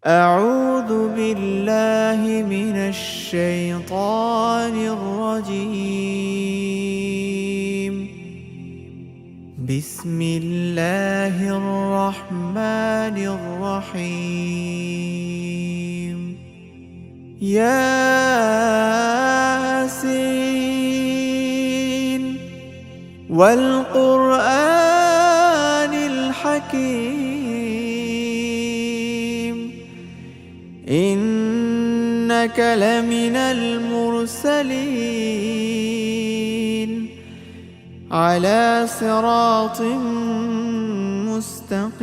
أعوذ بالله من الشيطان الرجيم. بسم الله الرحمن الرحيم. ياسين والقرآن الحكيم إنك لمن المرسلين على صراط مستقيم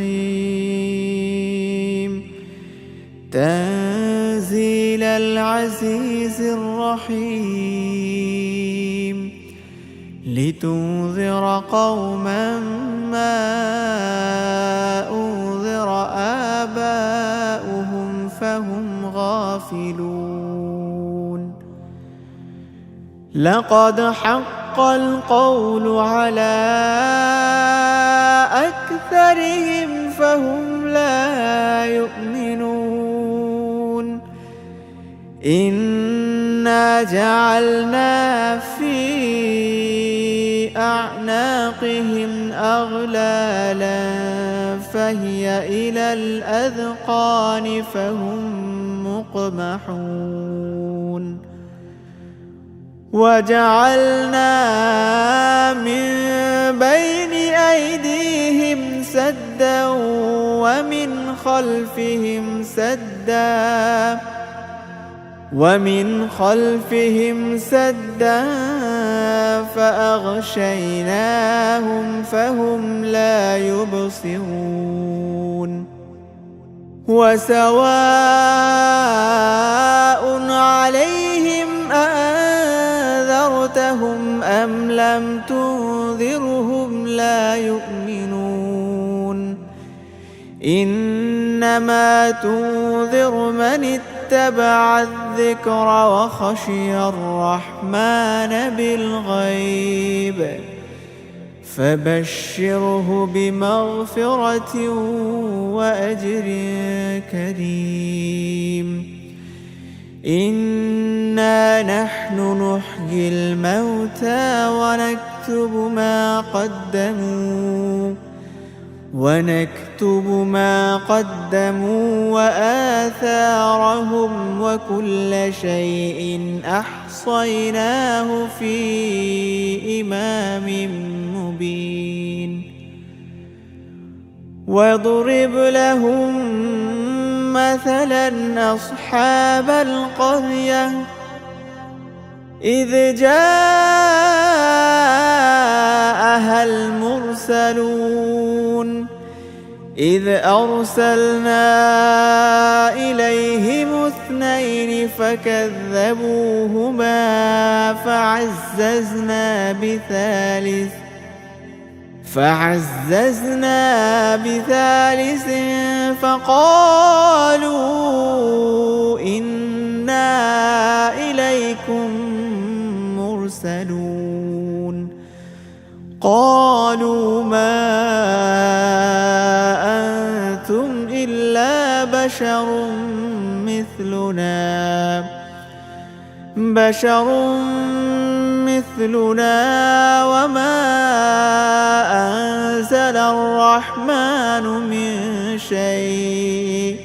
تنزيل العزيز الرحيم لتنذر قوما ما أنذر آباؤهم فهم غافلون. لقد حق القول على أكثرهم فهم لا يؤمنون. إنا جعلنا في أعناقهم أغلالا فهي إلى الأذقان فهم مقمحون. وجعلنا من بين أيديهم سدا ومن خلفهم سدا فأغشيناهم فهم لا يبصرون. وسواء عليهم أأنذرتهم أم لم تنذرهم لا يؤمنون. إنما تنذر من اتبع الذكر وخشي الرحمن بالغيب فبشره بمغفرة وأجر كريم. إنا نحن نحيي الموتى ونكتب ما قدموا وآثارهم وكل شيء أحصيناه في إمام مبين. واضرب لهم مثلا أصحاب القرية إذ جاءها المرسلون إذ أرسلنا إليهم 2 فكذبوهما فعززنا بثالث فقالوا إنا إليكم مرسلون. قالوا ما أنتم إلا بشر مثلنا وما أنزل الرحمن من شيء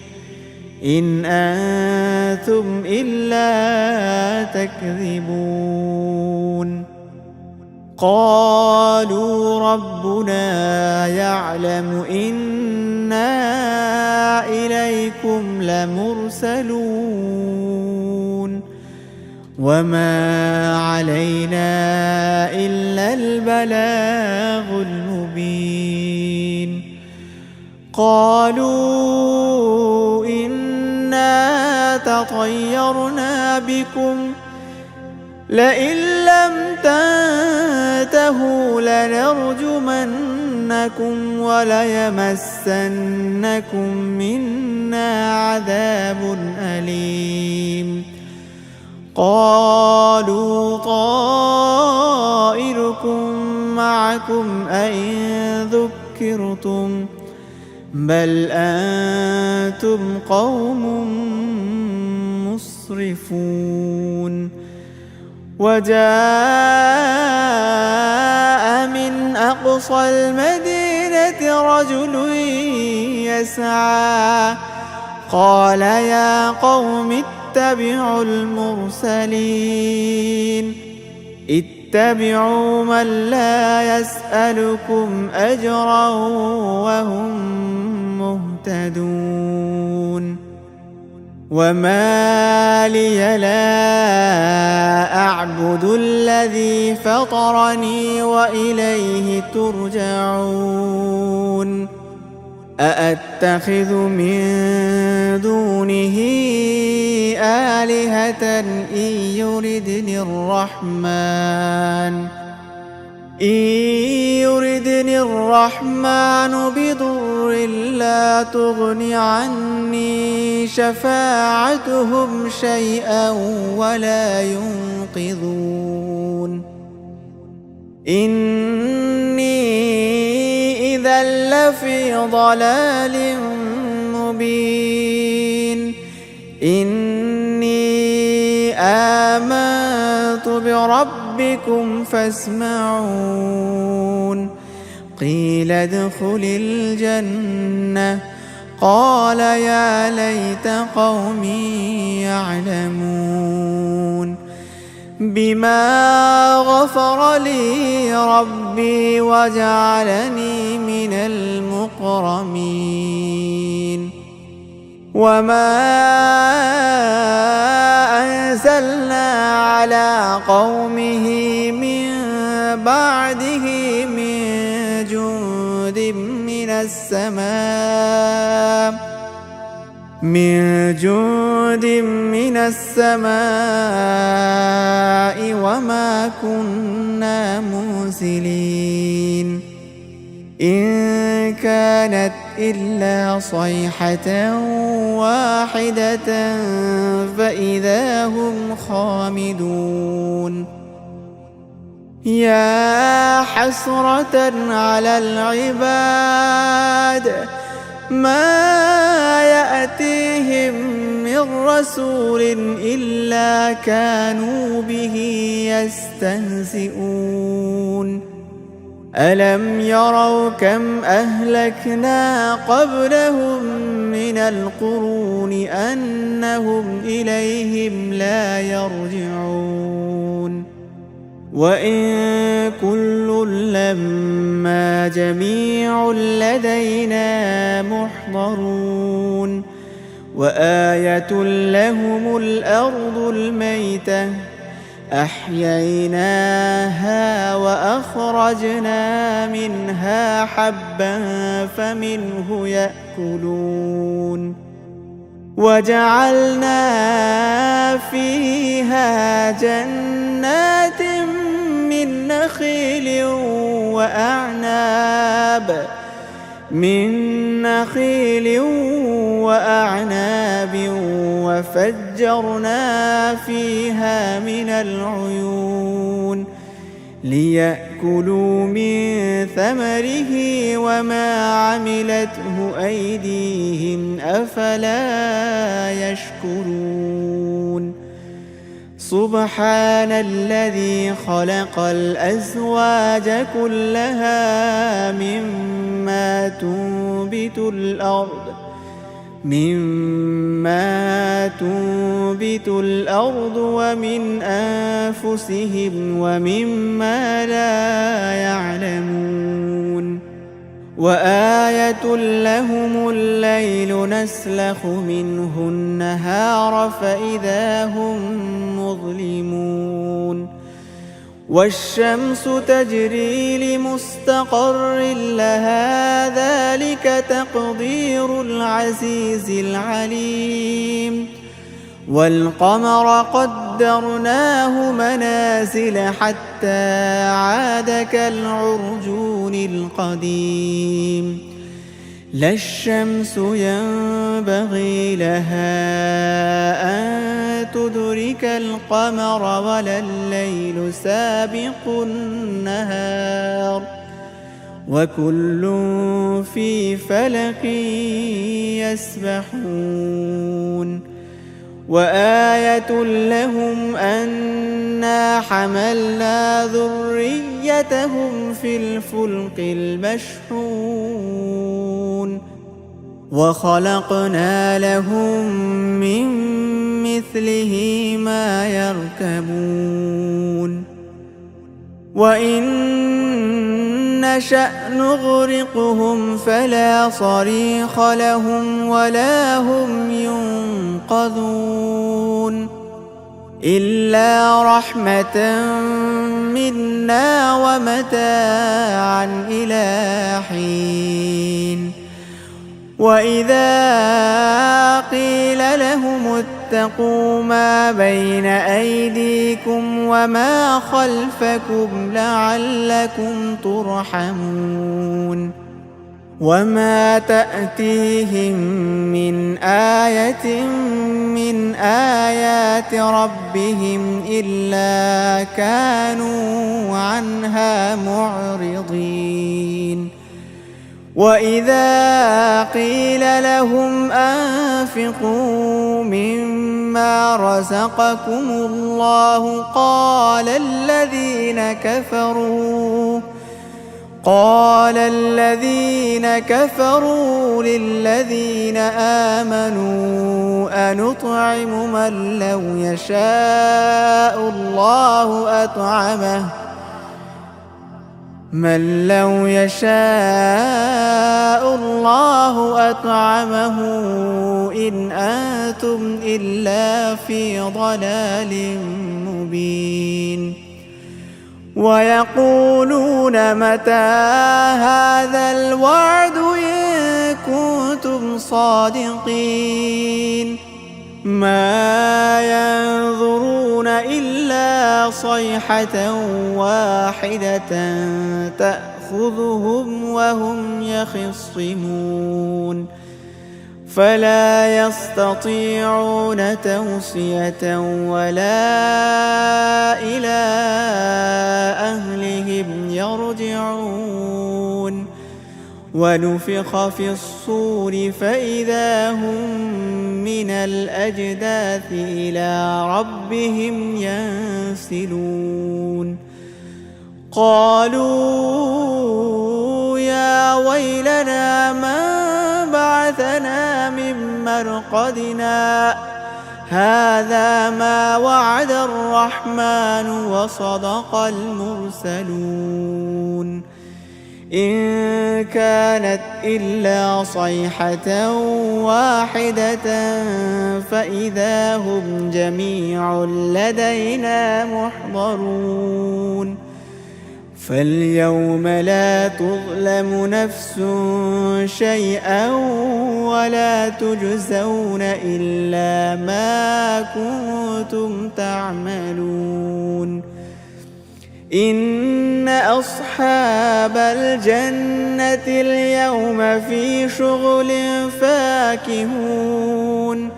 إن أنتم إلا تكذبون. قالوا ربنا يعلم إنا إليكم لمرسلون وما علينا إلا البلاغ المبين. قالوا إنا تطيرنا بكم لئن لم تنتهوا لنرجمنكم وليمسنكم منا عذاب أليم. قالوا طائركم معكم أئن ذكرتم بل أنتم قوم مسرفون وجاء من أقصى المدينة رجل يسعى قال يا قوم اتبعوا المرسلين اتبعوا من لا يسألكم أجرا وهم مهتدون وما لي لا أعبد الذي فطرني وإليه ترجعون أأتخذ من دونه آلهة إن يردني الرحمن بضر لا تغن عني شفاعتهم شيئا ولا ينقذون إني إذا لفي ضلال مبين إني آمنت بربكم فاسمعون قيل ادخل الجنة قال يا ليت قومي يعلمون بما غفر لي ربي وجعلني من المكرمين وما أنزلنا على قومه من بعده من جند من السماء وما كنا منزلين إن كانت إلا صيحة واحدة فإذا هم خامدون يا حسرة على العباد ما يأتيهم من رسول إلا كانوا به يستهزئون ألم يروا كم أهلكنا قبلهم من القرون أنهم إليهم لا يرجعون وإن كل لما جميع لدينا محضرون وآية لهم الأرض الميتة أحييناها وأخرجنا منها حبا فمنه يأكلون وجعلنا فيها جنات من نخيل وأعناب وفجرنا فيها من العيون ليأكلوا من ثمره وما عملته أيديهم أفلا يشكرون سبحان الذي خلق الأزواج كلها مما تنبت الأرض ومن أنفسهم ومما لا يعلمون وآية لهم الليل نسلخ منه النهار فإذا هم مظلمون والشمس تجري لمستقر لها ذلك تقدير العزيز العليم والقمر قدرناه منازل حتى عاد كالعرجون القديم لا الشمس ينبغي لها أن تدرك القمر ولا الليل سابق النهار وكل في فلك يسبحون وآية لهم أنا حملنا ذريتهم في الفلك المشحون وخلقنا لهم من مثله ما يركبون وإن نشأ نغرقهم فلا صريخ لهم ولا هم ينقذون إلا رحمة منا ومتاعا إلى حين وإذا قيل لهم اتقوا ما بين أيديكم وما خلفكم لعلكم ترحمون وما تأتيهم من آية من آيات ربهم إلا كانوا عنها معرضين وإذا قيل لهم أنفقوا مما رزقكم الله قال الذين كفروا للذين آمنوا أنطعم من لو يشاء الله أطعمه إن أنتم إلا في ضلال مبين ويقولون متى هذا الوعد إن كنتم صادقين ما ينظرون إلا صيحة واحدة تأخذهم وهم يخصمون فلا يستطيعون توصية ولا إلى أهلهم يرجعون ونفخ في الصور فإذا هم من الأجداث إلى ربهم ينسلون قالوا يا ويلنا من بعثنا من مرقدنا هذا ما وعد الرحمن وصدق المرسلون إن كانت إلا صيحة واحدة فإذا هم جميع لدينا محضرون فاليوم لا تظلم نفس شيئا ولا تجزون إلا ما كنتم تعملون إن أصحاب الجنة اليوم في شغل فاكهون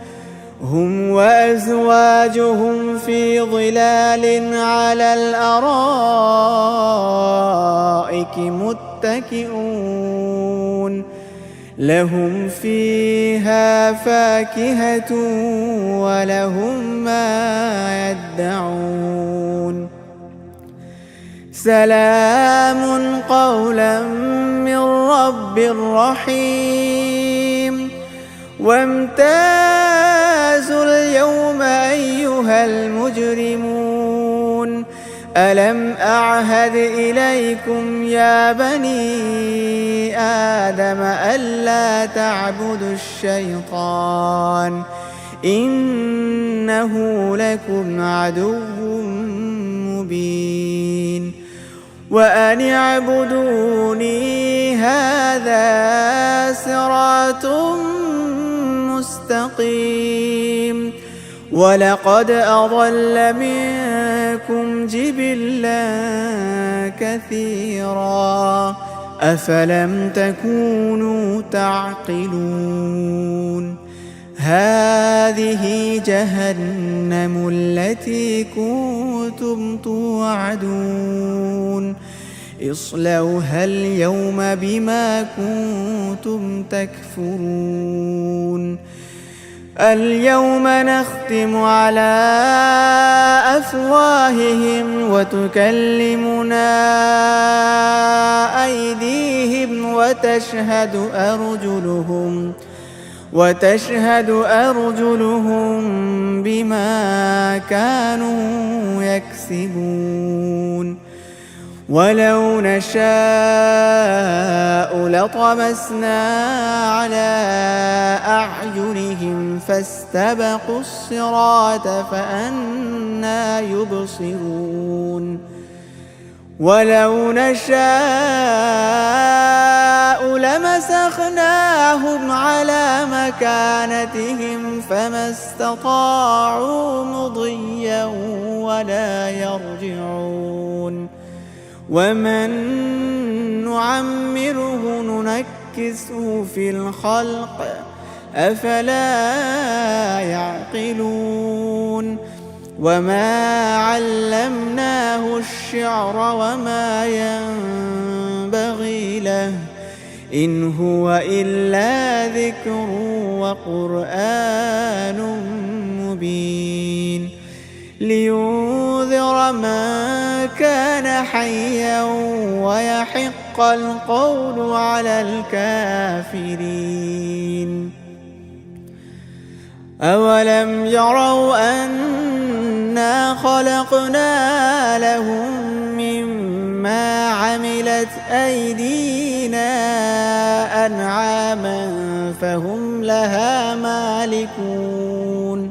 هم وأزواجهم في ظلال على الأرائك متكئون لهم فيها فاكهة ولهم ما يدعون سلام قولا من رب رحيم وامتازوا اليوم أيها المجرمون ألم أعهد إليكم يا بني آدم ألا تعبدوا الشيطان إنه لكم عدو مبين وأن اعبدوني هذا صراط مستقيم ولقد أضل منكم جبلا كثيرا أفلم تكونوا تعقلون هذه جهنم التي كنتم توعدون اصلوها اليوم بما كنتم تكفرون اليوم نختم على أفواههم وتكلمنا أيديهم وتشهد أرجلهم بما كانوا يكسبون ولو نشاء لطمسنا على أعينهم فاستبقوا الصراط فأنى يبصرون ولو نشاء لمسخناهم على مكانتهم فما استطاعوا مضيا ولا يرجعون ومن نعمره ننكسه في الخلق أفلا يعقلون وما علمناه الشعر وما ينبغي له إن هو إلا ذكر وقرآن مبين لينذر من كان حيا ويحق القول على الكافرين أولم يروا أنا خلقنا لهم مما عملت أيدينا أنعاما فهم لها مالكون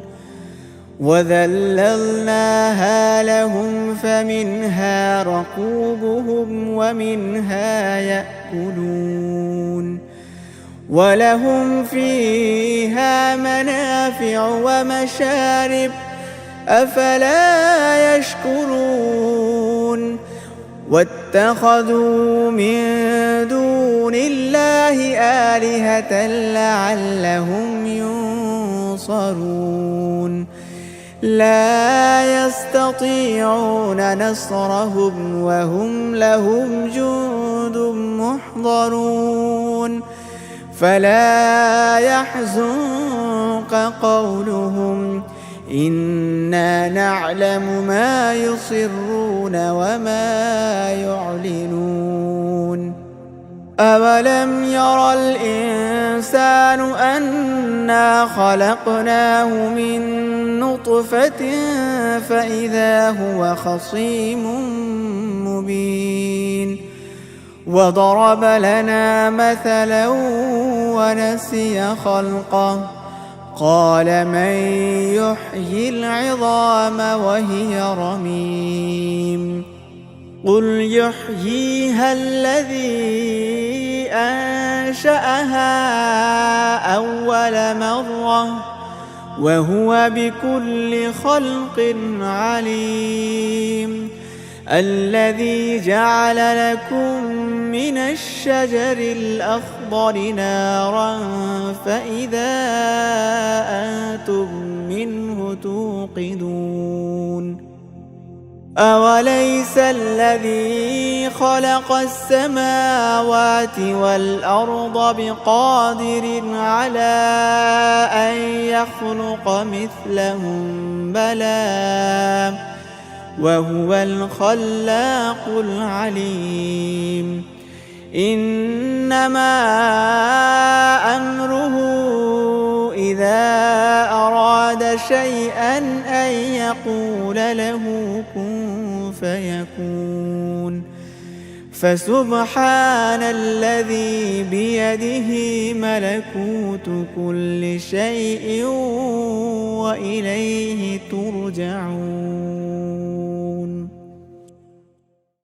وذللناها لهم فمنها ركوبهم ومنها يأكلون ولهم فيها منافع ومشارب أفلا يشكرون واتخذوا من دون الله آلهة لعلهم ينصرون لا يستطيعون نصرهم وهم لهم جند محضرون فلا يحزنك قولهم إنا نعلم ما يصرون وما يعلنون أولم ير الإنسان أنا خلقناه من نطفة فإذا هو خصيم مبين وضرب لنا مثلا ونسي خلقه قال من يحيي العظام وهي رميم قل يحييها الذي أنشأها أول مرة وهو بكل خلق عليم الذي جعل لكم من الشجر الأخضر نارا فإذا أنتم منه توقدون أوليس الذي خلق السماوات والأرض بقادر على أن يخلق مثلهم بلى وهو الخلاق العليم إنما أمره إذا أراد شيئا أن يقول له كن فيكون فسبحان الذي بيده ملكوت كل شيء وإليه ترجعون